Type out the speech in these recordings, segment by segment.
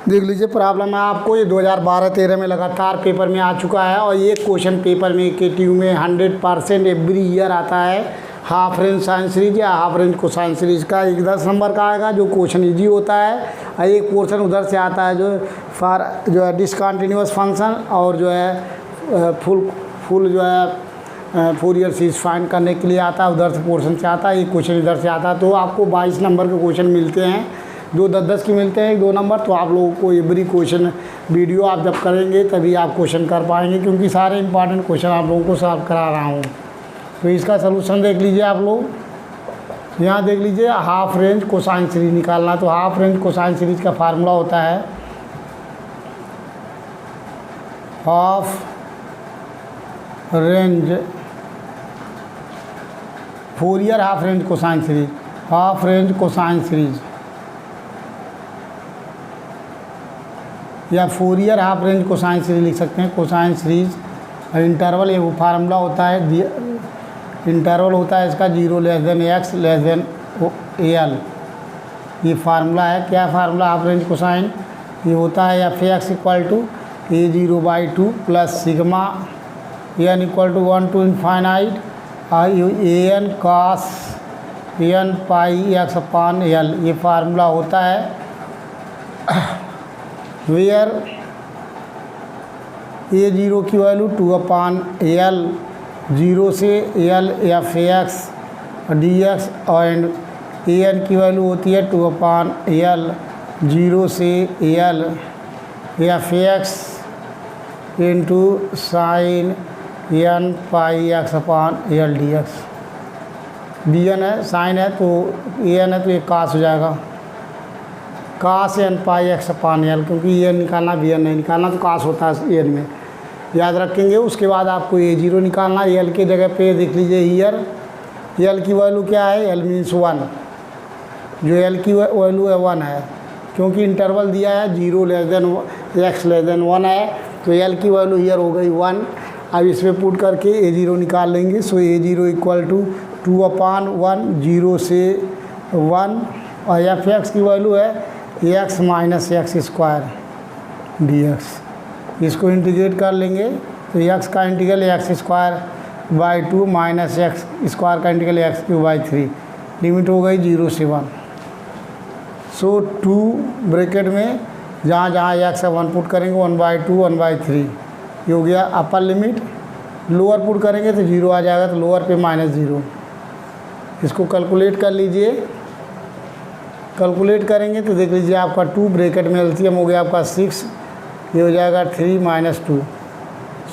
देख लीजिए प्रॉब्लम है आपको, ये 2012-13 में लगातार पेपर में आ चुका है और ये क्वेश्चन पेपर में केटीयू में 100% एवरी ईयर आता है। हाफ रेंज साइन सीरीज या हाफ रेंज कोसाइन सीरीज का एक 10 नंबर का आएगा जो क्वेश्चन इजी होता है, और एक पोर्शन उधर से आता है जो है डिसकंटिन्यूअस फंक्शन और जो है फुल जो है फोरियर सीरीज फाइंड करने के लिए आता है, उधर से पोर्शन से आता है, एक क्वेश्चन इधर से आता है। तो आपको 22 नंबर के क्वेश्चन मिलते हैं, जो 10-10 की मिलते हैं 2 नंबर। तो आप लोगों को एवरी क्वेश्चन वीडियो आप जब करेंगे तभी आप क्वेश्चन कर पाएंगे, क्योंकि सारे इंपॉर्टेंट क्वेश्चन आप लोगों को सॉल्व करा रहा हूँ। तो इसका सलूशन देख लीजिए आप लोग, यहाँ देख लीजिए हाफ रेंज कोसाइन सीरीज निकालना। तो हाफ रेंज कोसाइन सीरीज का फार्मूला होता है half range Fourier half range cosine series, half range cosine series या Fourier half range cosine series लिख सकते हैं। कोसाइन सीरीज इंटरवल ये वो फार्मूला होता है, इंटरवल होता है इसका 0 x l, ये फार्मूला है। क्या फार्मूला हाफ रेंज कोसाइन? ये होता है f(x) = a0/2 plus sigma n = 1 to infinite an cos n πx/l, ये फार्मूला होता है वेयर a0 की वैल्यू 2/l, 0 से l f(x) dx and an की वैल्यू होती है 2/l, 0 से l f(x) into sine n πx/l dx। bn है, साइन है तो an है तो ये कास हो जाएगा, कास n πx/l, क्योंकि ये निकालना bn नहीं निकालना तो कास होता है n में, याद रखेंगे। उसके बाद आपको a0 निकालना, l के जगह पे देख लीजिए ईयर l की वैल्यू क्या है? l मीन्स 1, जो l की वैल्यू है 1 है, क्योंकि इंटरवल दिया है 0 x <1 है, तो l की वैल्यू ईयर हो गई 1। अब इसमें पुट करके a0 निकाल लेंगे। सो a0 = 2/1, 0 से 1, और f(x) की वैल्यू है x - x² dx। इसको इंटीग्रेट कर लेंगे तो x का इंटीग्रल x²/2 माइनस x² का इंटीग्रल x³/3, लिमिट हो गई 0 से 1। सो 2 ब्रैकेट में जहाँ जहाँ x है 1 पुट करेंगे, 1/2 1/3, ये हो गया अपर लिमिट। लोअर पुट करेंगे तो 0 आ जाएगा, तो लोअर पे -0। इसको कैलकुलेट कर लीजिए, कैलकुलेट करेंगे तो देख लीजिए आपका 2 ब्रैकेट में एलसीएम हो गया आपका 6, ये हो जाएगा 3 - 2।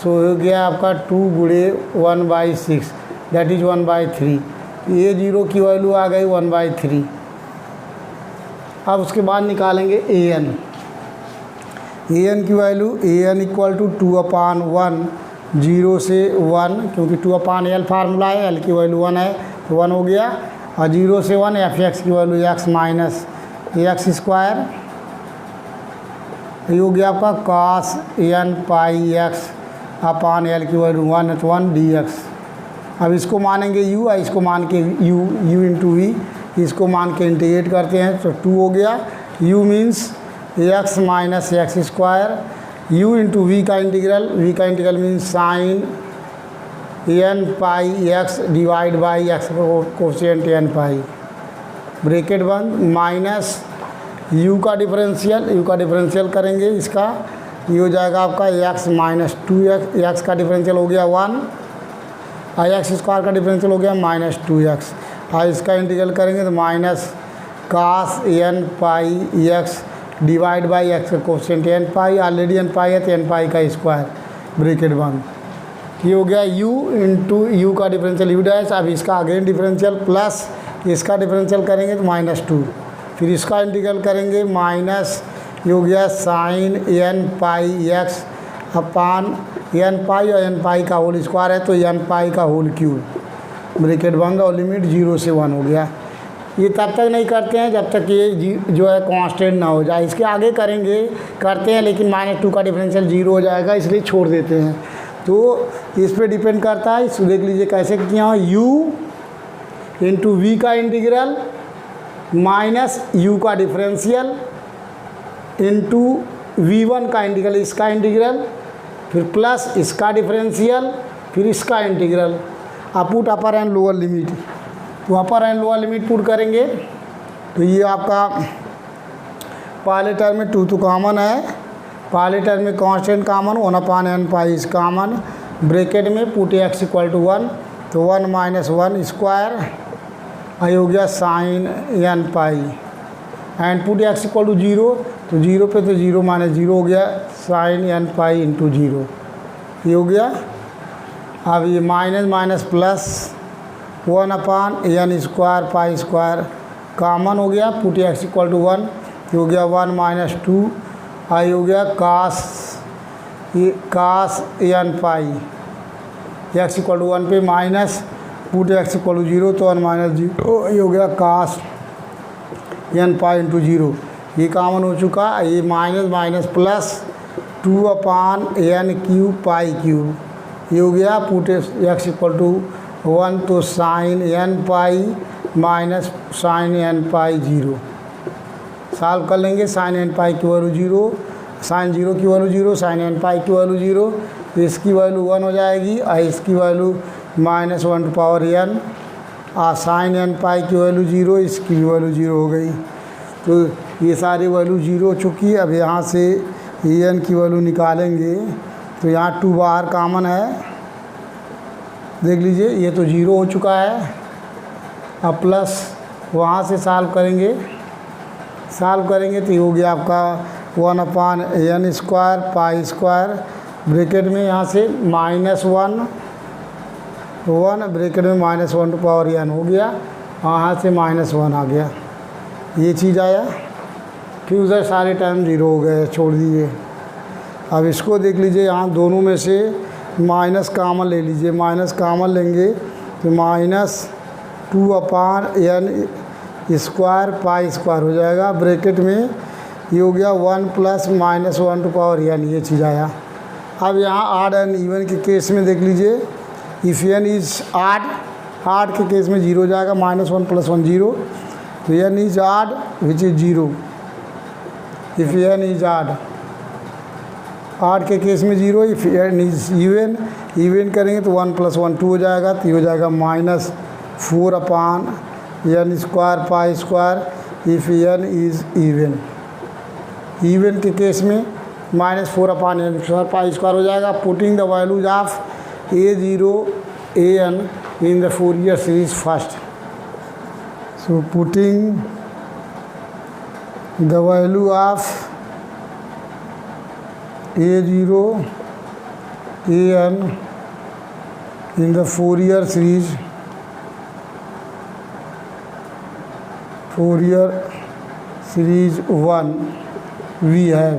सो हो गया आपका 2 × 1/6 दैट इज़ 1/3। a0 की वैल्यू आ गई 1/3। अब उसके बाद निकालेंगे an की वैल्यू, an = 2/1, 0 से 1, क्योंकि 2/l फार्मूला है, l की वैल्यू 1 है तो 1 हो गया, और 0 से 1 f(x) की वैल्यू x - x², ये हो गया आपका cos n πx/l की वैल्यू 1 है तो 1 dx। अब इसको मानेंगे u, इसको मान के u इंटू v, इसको मान के इंटीग्रेट करते हैं तो 2 हो गया। u means x - x², u into v का integral means sine n πx divide by x cosine n π, bracket बंद, माइनस u का डिफरेंशियल करेंगे इसका, ये हो जाएगा आपका x - 2x, x का डिफरेंशियल हो गया 1, और x² का डिफरेंशियल हो गया -2x, और इसका इंटीग्रल करेंगे तो minus cos n πx divide by x का कोसेंट n π, ऑलरेडी n π है तो n π का स्क्वायर, ब्रैकेट बंद। ये हो गया u इंटू यू का डिफरेंशियल u'। अब इसका अगेन डिफरेंशियल प्लस इसका डिफरेंशियल करेंगे तो -2, फिर इसका इंटीग्रल करेंगे माइनस, ये हो गया साइन n πx अपान n π, और n π का होल स्क्वायर है तो n π का होल क्यूब, ब्रैकेट बंद, और लिमिट 0 से 1 हो गया। ये तब तक नहीं करते हैं जब तक ये जो है कांस्टेंट ना हो जाए, इसके आगे करते हैं लेकिन -2 का डिफरेंशियल 0 हो जाएगा, इसलिए छोड़ देते हैं। तो इस पे डिपेंड करता है। इसको देख लीजिए कैसे किया, u इंटू वी का इंटीग्रल माइनस u का डिफरेंशियल इंटू v1 का इंटीग्रल, इसका इंटीग्रल, फिर प्लस इसका डिफरेंशियल, फिर इसका इंटीग्रल। आप put upper and lower limit, तो अपर एंड लोअर लिमिट पुट करेंगे तो ये आपका पहले टर्म में 2 तो कॉमन है, पहले टर्म में constant common 1/n pi is common, bracket में पुट x इक्वल टू 1, तो 1 माइनस 1 स्क्वायर हो गया sine n pi, and put x equal to 0, तो 0 पे तो 0 माइनस 0 हो गया साइन n पाई इंटू 0, ये हो गया। अब ये minus minus plus 1/n square pi square common हो गया, पुट x इक्वल टू 1, ये हो गया 1 माइनस 2 आई हो गया cos n pi, x equal to 1 पे minus put x equal to 0, तो 1 माइनस 0 ये हो गया कास n पाई इंटू 0, ये कॉमन हो चुका। ये minus minus plus 2/n cube pi cube, ये हो गया पुट x इक्वल टू 1, तो sine n pi minus sine n pi 0, solve कर लेंगे। साइन n पाई की वैल्यू 0, साइन 0 की वैल्यू 0, साइन n पाई की वैल्यू 0, तो इसकी वैल्यू 1 हो जाएगी और इसकी value minus 1 to power n, और साइन n पाई की वैल्यू 0, इसकी भी वैल्यू 0 हो गई। तो ये सारी वैल्यू 0 हो चुकी है। अब यहाँ से n की वैल्यू निकालेंगे तो यहाँ 2 बाहर कॉमन है, देख लीजिए ये तो 0 हो चुका है। अब प्लस वहाँ से सॉल्व करेंगे तो ये हो गया आपका 1/n square pi square, bracket में यहाँ से माइनस 1 ब्रैकेट में माइनस 1 टू पावर n हो गया, वहाँ से माइनस 1 आ गया, ये चीज़ आया। फिर उधर सारे टाइम 0 हो गए, छोड़ दीजिए। अब इसको देख लीजिए, यहाँ दोनों में से माइनस कॉमन ले लीजिए, माइनस कॉमन लेंगे तो minus 2/n square pi square हो जाएगा, ब्रैकेट में ये हो गया 1 plus minus 1 to power n, ये चीज़ आया। अब यहाँ ऑड एंड इवन के केस में देख लीजिए, इफ़ n इज़ ऑड के केस में 0 हो जाएगा, माइनस 1 प्लस 1 0, तो n is odd which is 0, if n is odd के केस में 0, इफ़ n इज़ इवन करेंगे तो 1 प्लस 1 2 हो जाएगा, तो ये हो जाएगा minus 4/n square pi square, if n is even के केस में minus 4/n square pi square हो जाएगा। Putting the values of a0 an in the Fourier series first, so putting the value of a0 an in the Fourier series series 1 we have,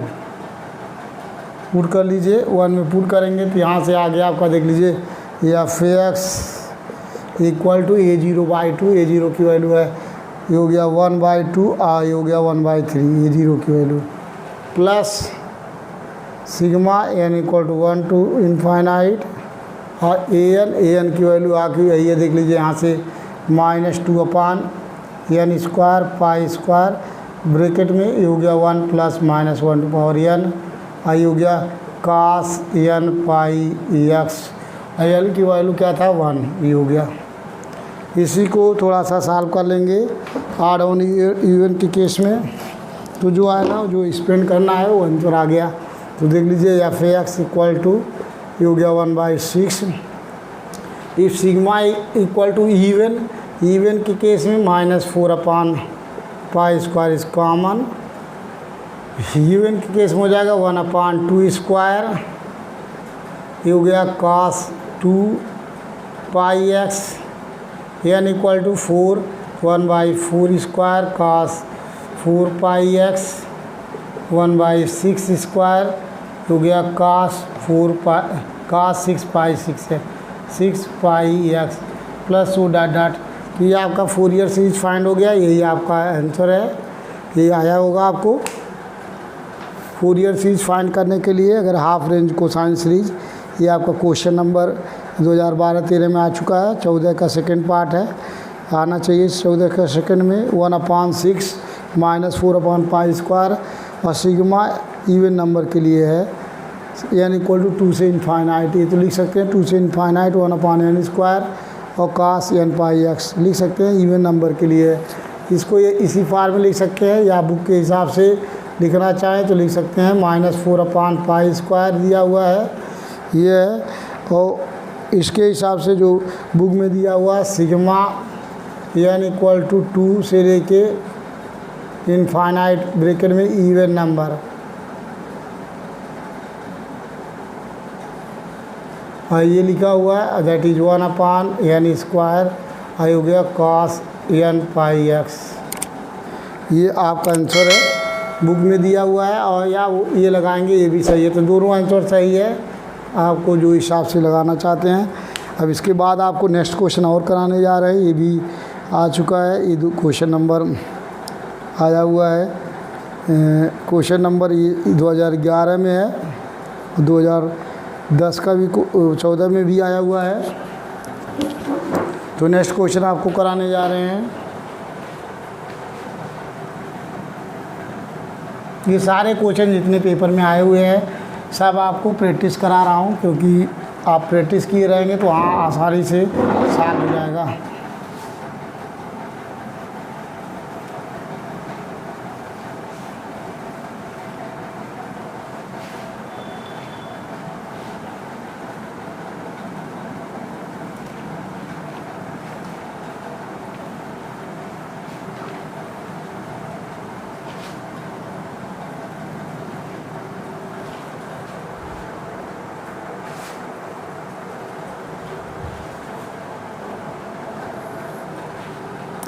put कर लीजिए। 1 में put करेंगे तो यहाँ से आगे आपका देख लीजिए, F x equal to a0/2, a0 की वैल्यू है, ये हो गया 1/2 और ये हो गया 1/3 a0 की value, plus sigma n equal to 1 to infinite, और an की वैल्यू आके यही है, देख लीजिए यहाँ से minus 2/n square pi square, bracket में ये हो गया 1 plus minus 1 to power n, आई हो गया cos n pi x, l की वैल्यू क्या था 1, ये हो गया। इसी को थोड़ा सा सॉल्व कर लेंगे ऑड ऑन इवन के केस में, तो जो है ना जो स्पेंड करना है वो आंसर आ गया। तो देख लीजिए एफ एक्स इक्वल टू ये हो गया 1/6, if sigma equal to even के केस में माइनस 4/पाई स्क्वायर इज कॉमन, इवन के केस में हो जाएगा 1/2 स्क्वायर, ये हो गया cos 2 pi x, n equal to 4 1/4 square cos 4 pi x 1/6 square, हो गया cos 6 pi 6 pi x plus 2 dot dot. तो ये आपका फोरियर सीरीज फाइंड हो गया, यही आपका आंसर है, ये आया होगा आपको। फोरियर सीरीज फाइंड करने के लिए अगर हाफ रेंज कोसाइन सीरीज, ये आपका क्वेश्चन नंबर 2012-13 में आ चुका है, 14 का सेकंड पार्ट है, आना चाहिए 14 का सेकंड में। 1/6 माइनस 4/पाई स्क्वायर और सिग्मा इवन नंबर के लिए है n इक्वल टू 2 से इन्फाइनाइट। ये तो लिख सकते हैं 2 से इन्फाइनाइट 1/n² और cos n πx लिख सकते हैं इवन नंबर के लिए। इसको ये इसी फार्म में लिख सकते हैं या बुक के हिसाब से लिखना चाहें तो लिख सकते हैं -4/π² दिया हुआ है ये है। और इसके हिसाब से जो बुक में दिया हुआ सिग्मा n इक्वल टू 2 से लेके इन्फाइनाइट ब्रैकेट में इवन नंबर, और ये लिखा हुआ है दैट इज 1/n²। आई हो गया cos n πx। ये आपका आंसर है, बुक में दिया हुआ है, और या ये लगाएंगे ये भी सही है। तो दोनों आंसर सही है, आपको जो हिसाब से लगाना चाहते हैं। अब इसके बाद आपको नेक्स्ट क्वेश्चन और कराने जा रहे हैं, ये भी आ चुका है। ये क्वेश्चन नंबर आया हुआ है, क्वेश्चन नंबर ये 2011 में है, 2010 का भी 14 में भी आया हुआ है। तो नेक्स्ट क्वेश्चन आपको कराने जा रहे हैं। ये सारे क्वेश्चन जितने पेपर में आए हुए हैं सब आपको प्रैक्टिस करा रहा हूँ, क्योंकि आप प्रैक्टिस किए रहेंगे तो हाँ आसानी से सॉल्व हो जाएगा।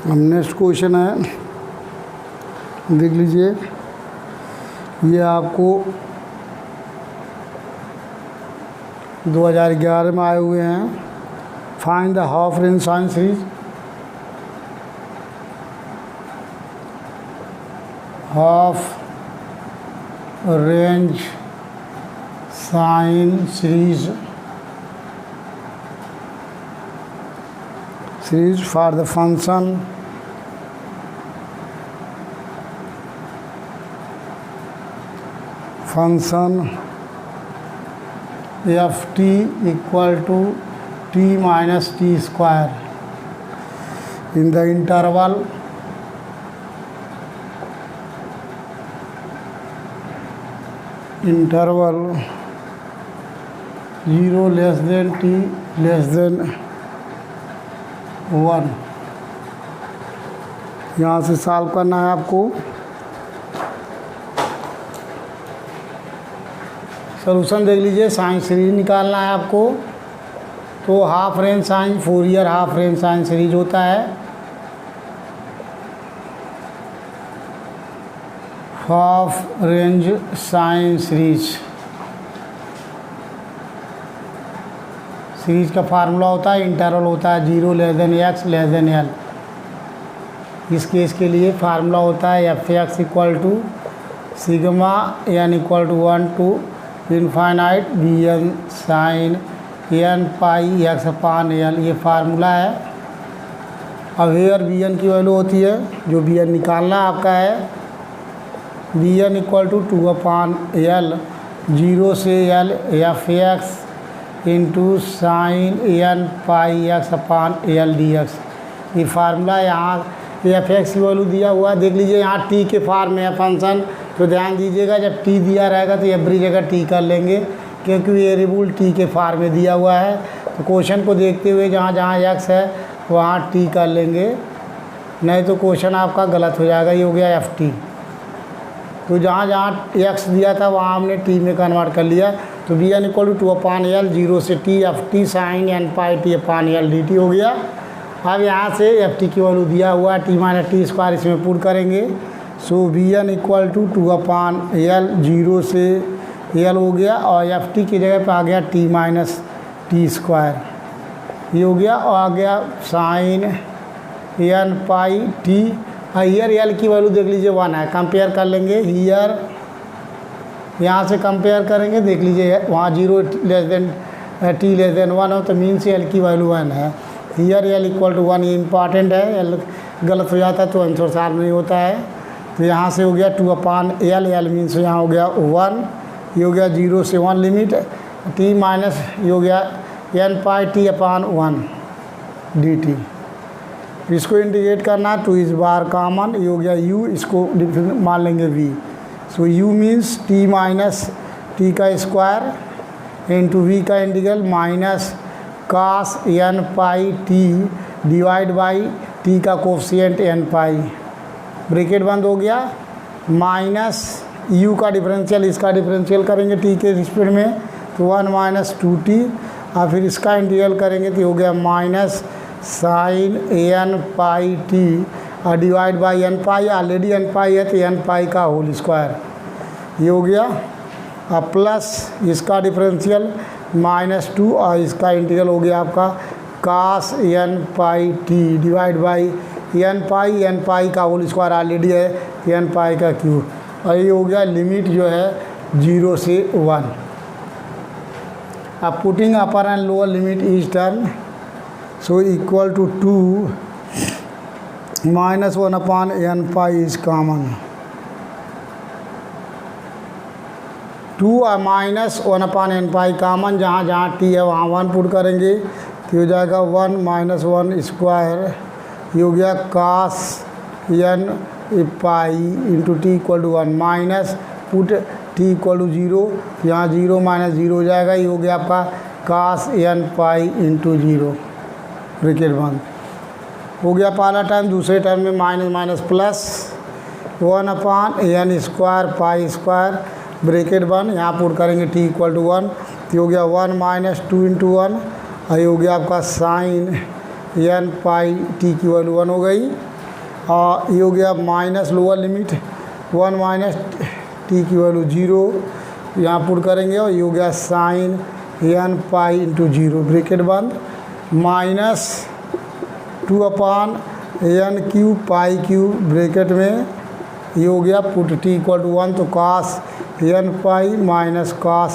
अब नेक्स्ट क्वेश्चन है, देख लीजिए। ये आपको 2011 में आए हुए हैं। Find the half range sine series, half range sine series for the function ft equal to t minus t square in the interval interval 0 less than t less than 1। यहाँ से सॉल्व करना है आपको। सॉल्यूशन देख लीजिए, sine series निकालना है आपको। तो half range sine Fourier half range sine series होता है हाफ रेंज साइन सीरीज का फार्मूला होता है, इंटरवल होता है 0 less than x less than l। इस केस के लिए फार्मूला होता है f(x) equal to sigma n equal to 1 to infinite bn sine n πx/l। ये फार्मूला है। अब हेयर bn की वैल्यू होती है, जो bn निकालना आपका है, bn इक्वल टू 2/l 0 से l f(x) into sine n πx/l dx। ये फार्मूला यहाँ f(x) की वैल्यू दिया हुआ है। देख लीजिए यहाँ t के फॉर्म में है फंक्शन, तो ध्यान दीजिएगा जब t दिया रहेगा तो एवरी जगह t कर लेंगे, क्योंकि वेरिएबल t के फॉर्म में दिया हुआ है। तो क्वेश्चन को देखते हुए जहाँ जहाँ x है वहाँ t कर लेंगे, नहीं तो क्वेश्चन आपका गलत हो जाएगा। ये हो गया ft। तो जहाँ जहाँ x दिया था वहाँ हमने t में कन्वर्ट कर लिया। तो bn इक्वल टू 2/l 0 से t ft sine n πt/l dt हो गया। अब यहाँ से ft की वैल्यू दिया हुआ है t माइनस टी स्क्वायर, इसमें पुट करेंगे। सो bn इक्वल टू 2/l 0 से l हो गया, और ft की जगह पे आ गया t माइनस टी स्क्वायर, ये हो गया। और आ गया sine n πt। Here l की वैल्यू देख लीजिए 1 है, कंपेयर कर लेंगे। हियर यहाँ से कंपेयर करेंगे, देख लीजिए वहाँ 0 less then t less than 1 हो, तो मीन से l की वैल्यू 1 है। हियर l इक्वल टू 1, ये इंपॉर्टेंट है। l गलत हो जाता है तो आंसर सॉल्व नहीं होता है। तो यहाँ से हो गया 2/L, L मीन्स यहाँ हो गया 1, ये हो गया 0 से 1 लिमिट, t माइनस ये हो गया n πt/1 dt। इसको इंटीग्रेट करना, तो इस बार कॉमन ये हो गया u, इसको मान लेंगे v। सो u means t minus t का स्क्वायर इंटू v का integral minus cos n πt divide by t का कोफिशिएंट n π, ब्रैकेट बंद हो गया, माइनस u का डिफरेंशियल, इसका डिफरेंशियल करेंगे t के रिस्पेक्ट में तो 1 माइनस 2t, और फिर इसका इंटीग्रल करेंगे तो हो गया माइनस साइन n πt और divide by n π, already n π है तो n π का होल स्क्वायर, ये हो गया, अब प्लस इसका डिफरेंशियल -2 और इसका इंटीग्रल हो गया आपका cos n πt divide by n π का होल स्क्वायर ऑलरेडी है तो n π का क्यूब, और ये हो गया लिमिट जो है 0 से 1। अब putting upper and lower limit is term, so equal to 2 -1/n π is common, 2 और -1/n π कॉमन, जहाँ जहाँ t है वहाँ 1 पुट करेंगे तो हो जाएगा 1 - 1 स्क्वायर, ये हो गया cos n π into t equal to 1 minus put t equal to 0, यहाँ 0 माइनस 0 हो जाएगा, ये हो गया आपका cos n π इंटू 0, ब्रैकेट बंद हो गया पहला टर्म। दूसरे टर्म में minus minus plus 1/n square pi square, bracket बंद, यहाँ पुट करेंगे t इक्वल टू 1, ये हो गया 1 - 2 इंटू 1, और ये हो गया आपका साइन n π t की वैल्यू 1 हो गई, और ये हो गया minus lower limit 1 minus t की वैल्यू 0, यहाँ पुट करेंगे, और ये हो गया साइन n π इंटू 0, ब्रैकेट बंद, माइनस 2/n³ पाई क्यूब, ब्रैकेट में ये हो गया पुट t इक्वल टू 1, तो cos n π minus cos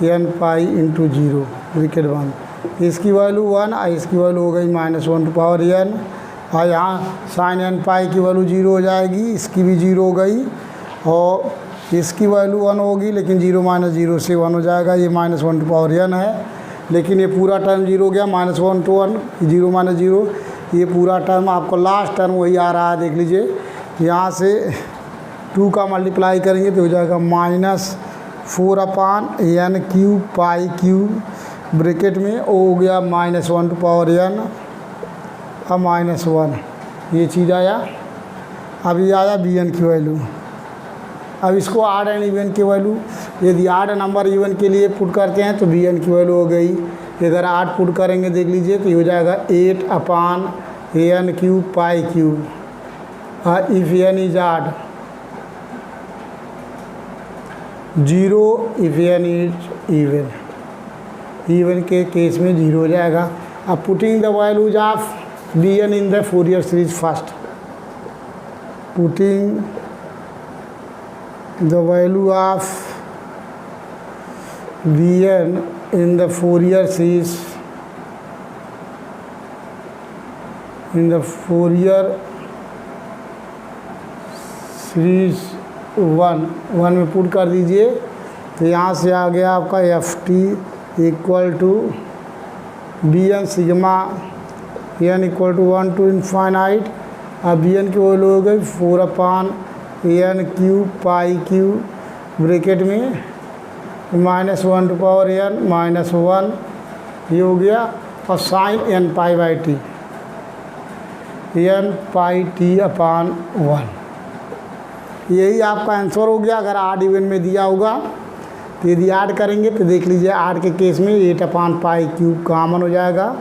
n π into 0, bracket बंद, इसकी वैल्यू 1 और इसकी वैल्यू हो गई -1/n, और यहाँ साइन n π की वैल्यू 0 हो जाएगी, इसकी भी 0 हो गई, और इसकी वैल्यू 1 होगी, लेकिन 0 - 0 से 1 हो जाएगा, ये -1/n है, लेकिन ये पूरा टर्म 0 हो गया, -1 to 1 0 - 0, ये पूरा टर्म आपको लास्ट टर्म वही आ रहा है, देख लीजिए, यहाँ से 2 का मल्टीप्लाई करेंगे तो हो जाएगा -4/n³ पाई क्यूब, ब्रैकेट में ओ हो गया -1/n और -1, ये चीज़ आया। अब ये आया bn की वैल्यू, अब इसको आड एंड इवन की वैल्यू, यदि आड नंबर इवन के लिए पुट करते हैं तो bn की वैल्यू हो गई, अगर 8 पुट करेंगे देख लीजिए तो ये हो जाएगा 8/n³ pi cube, if n is odd 0, if n is even के केस में 0 हो जाएगा। अब putting the values of bn in the Fourier series first, putting the value of bn in the Fourier series, in the Fourier series 1 में put कर दीजिए, तो यहाँ से आ गया आपका ft equal to bn sigma n equal to 1 to infinite, अब bn की वैल्यू हो गई 4/n³ पाई क्यूब, ब्रैकेट में -1/n -1, ये हो गया, और sine n π/t n πt/1, यही आपका आंसर हो गया। अगर आड इवन में दिया होगा तो यदि ऐड करेंगे तो देख लीजिए, आड के केस में 8/π³ कॉमन हो जाएगा,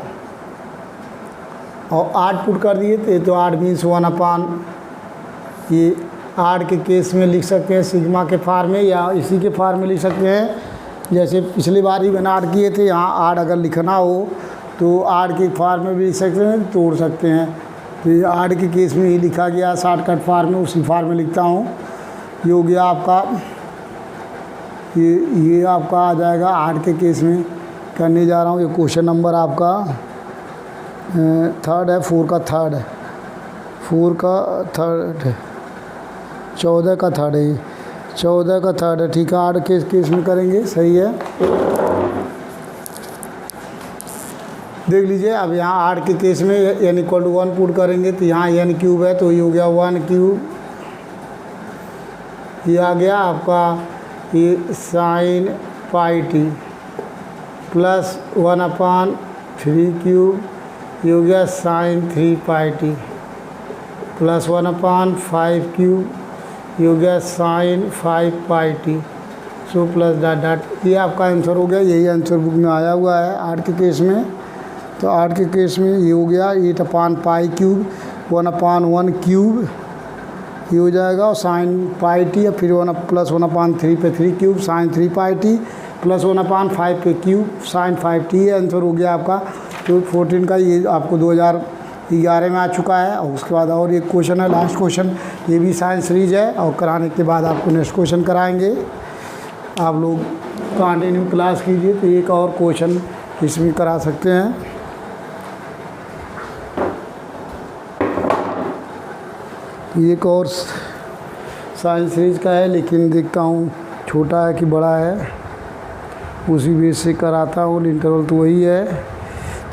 और 8 पुट कर दिए तो ये तो 8 मीन्स 1/, ये आड के केस में लिख सकते हैं सिग्मा के फार्म में, या इसी के फार्म में लिख सकते हैं, जैसे पिछली बार ही मैंने आड किए थे, यहाँ आड अगर लिखना हो तो आड के फार्म में भी लिख सकते हैं, तोड़ सकते हैं, तो ये आड के केस में ही लिखा गया शॉर्टकट फार्म में, उसी फार्म में लिखता हूँ। ये हो गया आपका, ये आपका आ जाएगा आड के केस में करने जा रहा हूँ। ये क्वेश्चन नंबर आपका 3rd है, 4 का 3rd है, 4 का 3rd है, 14 का थर्ड है, 14 का थर्ड है, ठीक है। 8 के केस में करेंगे, सही है। देख लीजिए, अब यहाँ 8 के केस में n इक्वल टू 1 पुट करेंगे तो यहाँ n क्यूब है तो ये हो गया 1 क्यूब, ये आ गया आपका ये sine pi t plus 1/3 cube, ये हो गया sine 3 pi t plus 1/5 cube, ये हो गया sine 5 pi t, so plus dot dot. ये आपका आंसर हो गया, यही आंसर बुक में आया हुआ है 8 के केस में। तो 8 के केस में ये हो गया 8/पाई क्यूब 1/1 क्यूब, ये हो जाएगा, और साइन पाई टी, फिर 1 प्लस 1/3 पे 3 cube sign 3 pi t plus 1/5 पे क्यूब साइन 5 टी। ये आंसर हो गया आपका 14 का। ये आपको 2011 में आ चुका है। और उसके बाद और एक क्वेश्चन है, लास्ट क्वेश्चन, ये भी साइंस सीरीज है, और कराने के बाद आपको नेक्स्ट क्वेश्चन कराएंगे। आप लोग कंटिन्यू क्लास कीजिए तो एक और क्वेश्चन इसमें करा सकते हैं। एक और साइंस सीरीज का है, लेकिन देखता हूँ छोटा है कि बड़ा है, उसी बेस से कराता हूँ। इंटरवल तो वही है।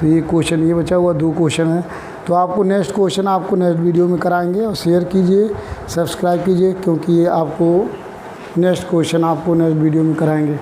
तो ये क्वेश्चन, ये बचा हुआ 2 क्वेश्चन है। तो आपको नेक्स्ट क्वेश्चन आपको नेक्स्ट वीडियो में कराएंगे। और शेयर कीजिए, सब्सक्राइब कीजिए, क्योंकि ये आपको नेक्स्ट क्वेश्चन आपको नेक्स्ट वीडियो में कराएंगे।